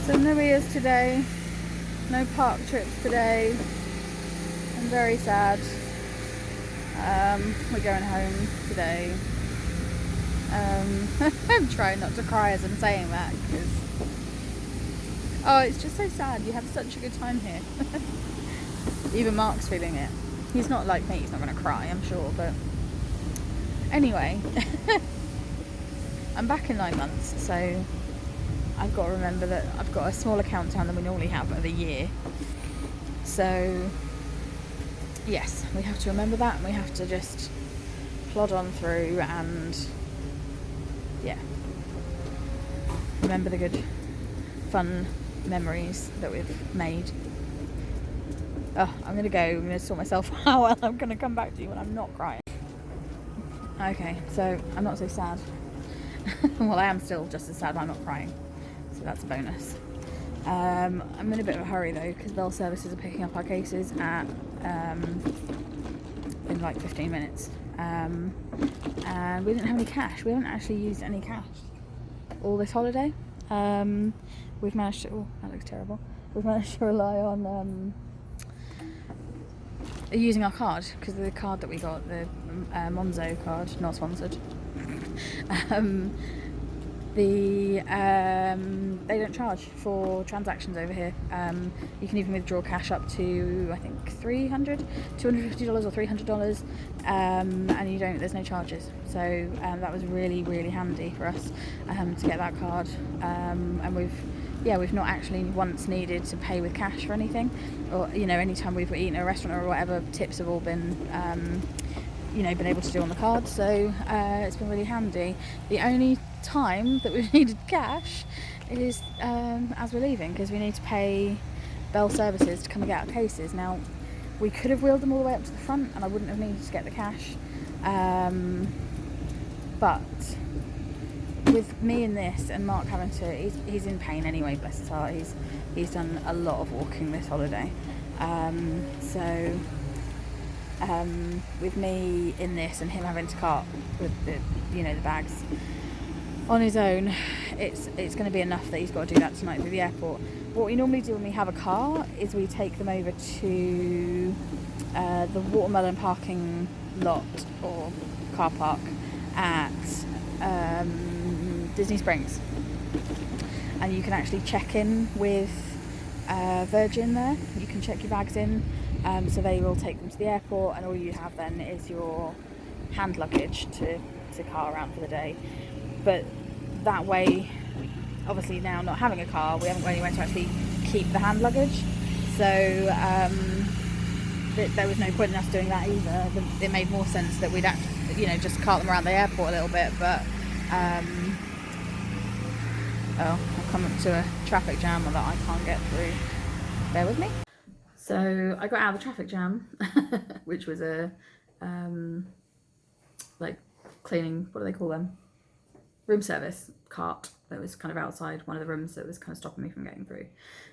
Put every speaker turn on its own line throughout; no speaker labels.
So no ears today, no park trips today. I'm very sad. We're going home today. I'm trying not to cry as I'm saying that because it's just so sad. You have such a good time here. Even Mark's feeling it. He's not like me, he's not going to cry, I'm sure, but anyway. I'm back in 9 months, so I've got to remember that I've got a smaller countdown than we normally have of a year. So yes, we have to remember that, and we have to just plod on through and remember the good fun memories that we've made. I'm gonna go, I'm gonna sort myself out, and I'm gonna come back to you when I'm not crying. Okay, so I'm not so sad. Well, I am still just as sad, but I'm not crying, so that's a bonus. I'm in a bit of a hurry though, because Bell Services are picking up our cases at in like 15 minutes, and we didn't have any cash. We haven't actually used any cash all this holiday. We've managed to, that looks terrible. We've managed to rely on using our card, because the card that we got, the Monzo card, not sponsored, they don't charge for transactions over here. You can even withdraw cash up to I think $250 or $300, and there's no charges. So that was really, really handy for us to get that card, and we've not actually once needed to pay with cash for anything, or anytime we've eaten at a restaurant or whatever, tips have all been been able to do on the card. So it's been really handy. The only time that we've needed cash is as we're leaving, because we need to pay Bell Services to come and get our cases. Now, we could have wheeled them all the way up to the front and I wouldn't have needed to get the cash, but with me in this and Mark having to, he's in pain anyway, bless his heart. He's done a lot of walking this holiday, with me in this and him having to cart with the bags on his own, it's going to be enough that he's got to do that tonight through the airport. What we normally do when we have a car is we take them over to the Watermelon parking lot or car park at Disney Springs, and you can actually check in with Virgin there. You can check your bags in, so they will take them to the airport, and all you have then is your hand luggage to car around for the day. But that way, obviously now not having a car, we haven't got anywhere to actually keep the hand luggage, so there was no point in us doing that either. It made more sense that we'd actually, just cart them around the airport a little bit, but I've come up to a traffic jam that I can't get through. Bear with me. So I got out of the traffic jam, which was a cleaning, what do they call them? Room service cart that was kind of outside one of the rooms that was kind of stopping me from getting through.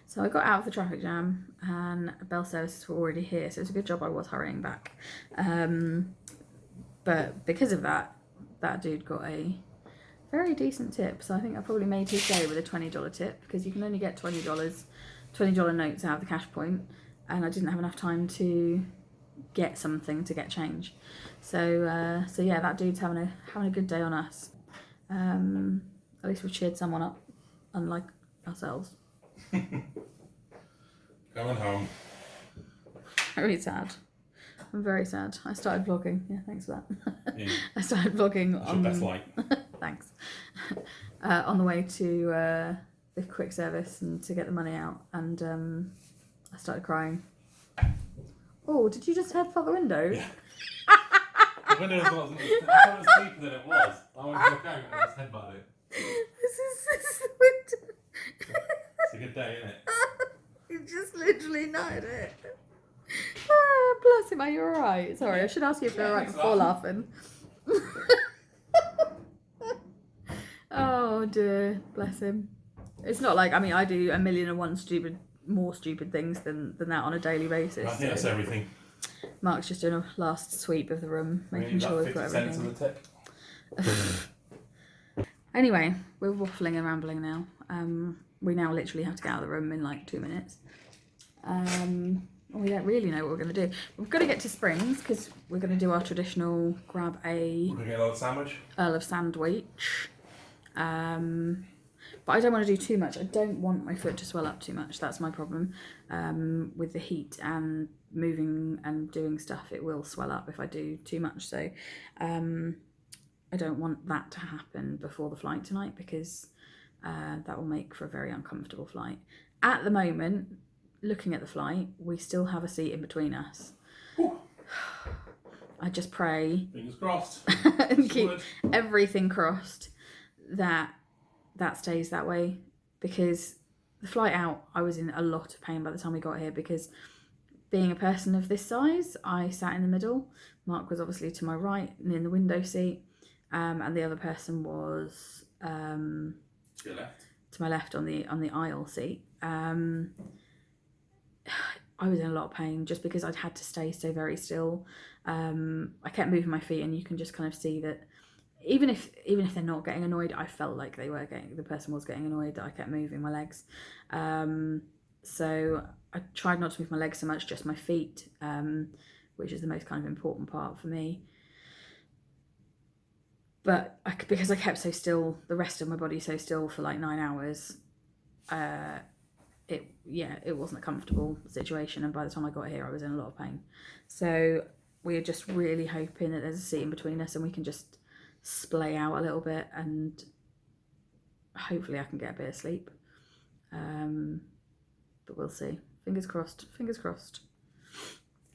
So I got out of the traffic jam and Bell Services were already here, so it's a good job I was hurrying back. But because of that dude got a very decent tip, so I think I probably made his day with a $20 tip, because you can only get $20 notes out of the cash point, and I didn't have enough time to get something to get change. So yeah, that dude's having a good day on us. At least we've cheered someone up, unlike ourselves.
Going home.
Very sad. I'm very sad. I started vlogging. Yeah, thanks for that.
Yeah.
I started vlogging
on... That's light.
Thanks. On the way to the quick service and to get the money out, and I started crying. Oh, did you just headbutt the window?
Yeah. The window wasn't deeper than it was. I went to look out and just headbutted it.
This is the window.
It's a good day, isn't it?
You just literally knotted it. Bless him. Are you alright? Sorry, I should ask you if you're alright before laughing. Oh dear, bless him. It's not like, I do a million and one more stupid things than that on a daily basis.
I think that's everything.
Mark's just doing a last sweep of the room, making sure we've got everything. Anyway, we're waffling and rambling now. we now literally have to get out of the room in like 2 minutes. We don't really know what we're going to do. We've got to get to Springs because we're going to do our traditional grab a
We're going to get another sandwich.
Earl of Sandwich. But I don't want to do too much. I don't want my foot to swell up too much. That's my problem. With the heat and moving and doing stuff, it will swell up if I do too much. So I don't want that to happen before the flight tonight because that will make for a very uncomfortable flight. At the moment, looking at the flight, we still have a seat in between us.
Whew.
I just pray
Fingers crossed.
and keep everything crossed that stays that way, because the flight out, I was in a lot of pain by the time we got here, because being a person of this size, I sat in the middle. Mark was obviously to my right and in the window seat, and the other person was
To your left.
to my left on the aisle seat. I was in a lot of pain just because I'd had to stay so very still. I kept moving my feet, and you can just kind of see that even if they're not getting annoyed, I felt like the person was getting annoyed that I kept moving my legs. So I tried not to move my legs so much, just my feet, which is the most kind of important part for me. But because I kept so still, the rest of my body so still for like 9 hours, it wasn't a comfortable situation, and by the time I got here I was in a lot of pain. So we're just really hoping that there's a seat in between us and we can just splay out a little bit, and hopefully I can get a bit of sleep, but we'll see. Fingers crossed.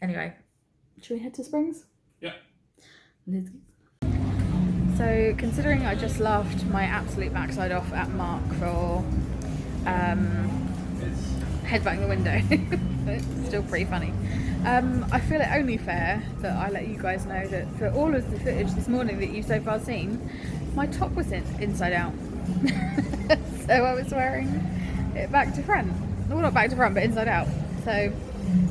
Anyway, should we head to Springs?
Yeah.
So considering I just laughed my absolute backside off at Mark for headbutting the window, it's still pretty funny. I feel it only fair that I let you guys know that for all of the footage this morning that you've so far seen, my top was inside out. So I was wearing it back to front. Well, not back to front, but inside out. So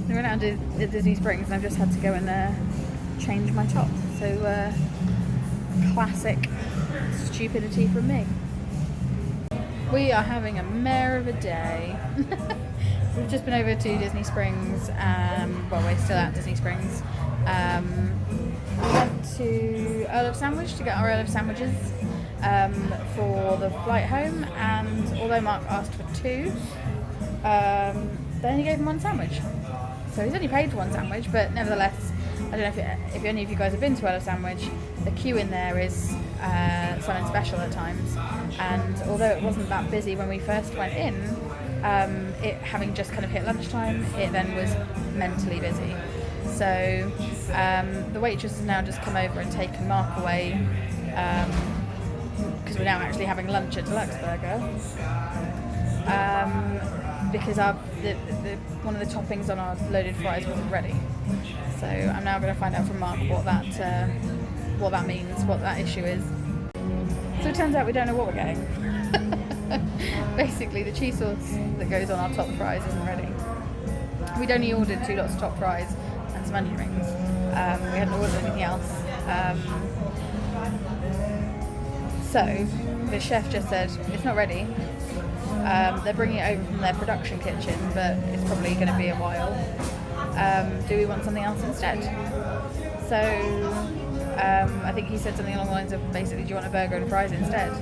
we went out to Disney Springs and I've just had to go and change my top. So classic stupidity from me. We are having a mare of a day. We've just been over to Disney Springs. Well, we're still at Disney Springs. We went to Earl of Sandwich to get our Earl of Sandwiches for the flight home, and although Mark asked for 2, they only gave him 1 sandwich. So he's only paid for 1 sandwich, but nevertheless, I don't know if any of you guys have been to Earl of Sandwich, the queue in there is something special at times, and although it wasn't that busy when we first went in, it having just kind of hit lunchtime, it then was mentally busy. So the waitress has now just come over and taken Mark away, because we're now actually having lunch at Deluxe Burger, because one of the toppings on our loaded fries wasn't ready. So I'm now going to find out from Mark what that means, what that issue is. So it turns out we don't know what we're getting. Basically, the cheese sauce that goes on our top fries isn't ready. We'd only ordered 2 lots of top fries and some onion rings. We hadn't ordered anything else. So the chef just said it's not ready. They're bringing it over from their production kitchen, but it's probably going to be a while. Do we want something else instead? So I think he said something along the lines of basically, do you want a burger and fries instead?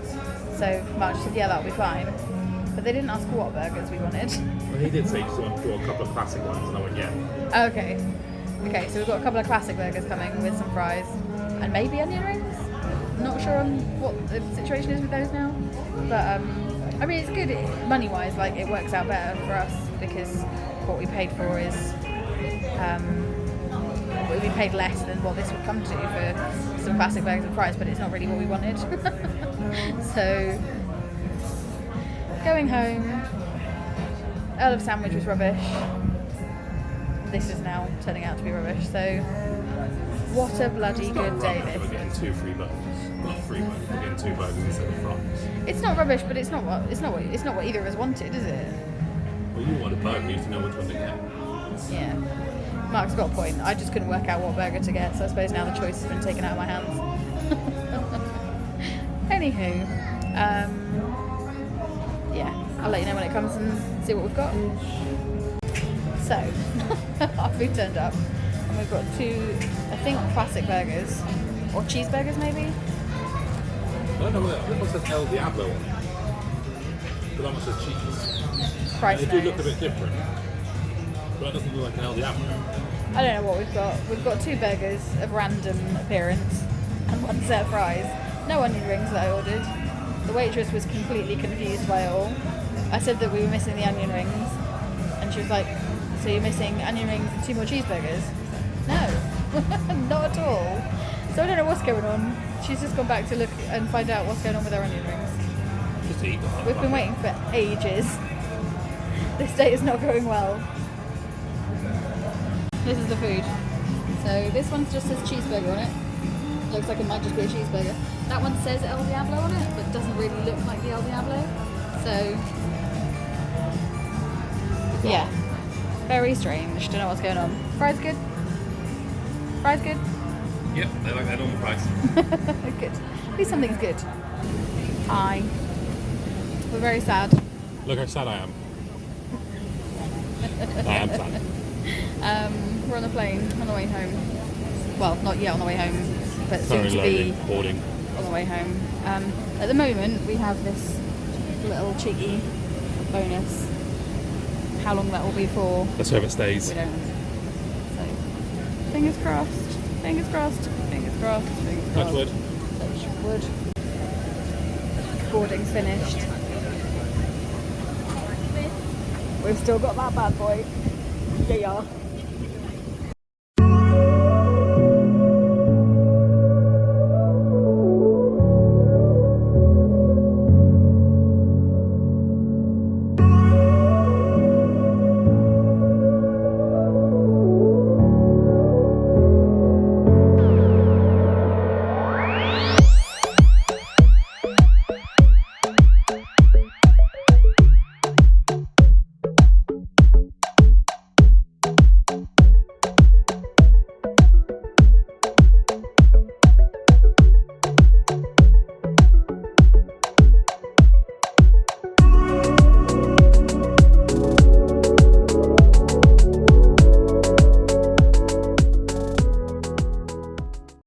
So Mark just said, yeah, that'll be fine. But they didn't ask what burgers we wanted.
Well, he did say just want a couple of classic ones, and I went, yeah.
Okay, so we've got a couple of classic burgers coming with some fries and maybe onion rings. Not sure on what the situation is with those now, but I mean, it's good money-wise. Like, it works out better for us because what we paid for is we paid less than what this would come to for some classic burgers and fries, but it's not really what we wanted. So going home, Earl of Sandwich was rubbish. This is now turning out to be rubbish. So what a bloody good day this
We're getting 2 free burgers. Not 3 burgers. We're getting 2 burgers instead of fries.
It's not rubbish, but it's not what either of us wanted, is it?
Well, you want a burger, you need to know which one to get.
Yeah. Mark's got a point. I just couldn't work out what burger to get, so I suppose now the choice has been taken out of my hands. Anywho, yeah. I'll let you know when it comes and see what we've got. So, our food turned up, and we've got 2, I think, classic burgers, or cheeseburgers maybe.
I don't know what that one says El Diablo on it. But that one says cheese.
Christ
They do
knows.
look a bit different. But that doesn't look like an El Diablo.
I don't know what we've got. We've got 2 burgers of random appearance and 1 set of fries. No onion rings that I ordered. The waitress was completely confused by it all. I said that we were missing the onion rings, and she was like, "So you're missing onion rings and 2 more cheeseburgers?" No, not at all. So I don't know what's going on. She's just gone back to look and find out what's going on with our onion rings.
Just eat them.
We've been waiting for ages. This day is not going well. This is the food. So this one just says cheeseburger on it. Looks like it might just be a cheeseburger. That one says El Diablo on it, but doesn't really look like the El Diablo. So, yeah. Very strange. Don't know what's going on. Fries good? Fries good?
Yep, they like their normal price.
Good. At least something's good. Hi. We're very sad.
Look how sad I am. I am sad.
We're on the plane on the way home. Well, not yet on the way home, but soon
Currently
to be
loading, boarding.
on the way home. At the moment, we have this little cheeky bonus. How long that will be for,
Let's hope it stays.
we don't know. So, fingers crossed, fingers crossed, fingers crossed, fingers
Touch
crossed.
wood.
Touch wood. Boarding's finished. We've still got that bad boy. Yeah.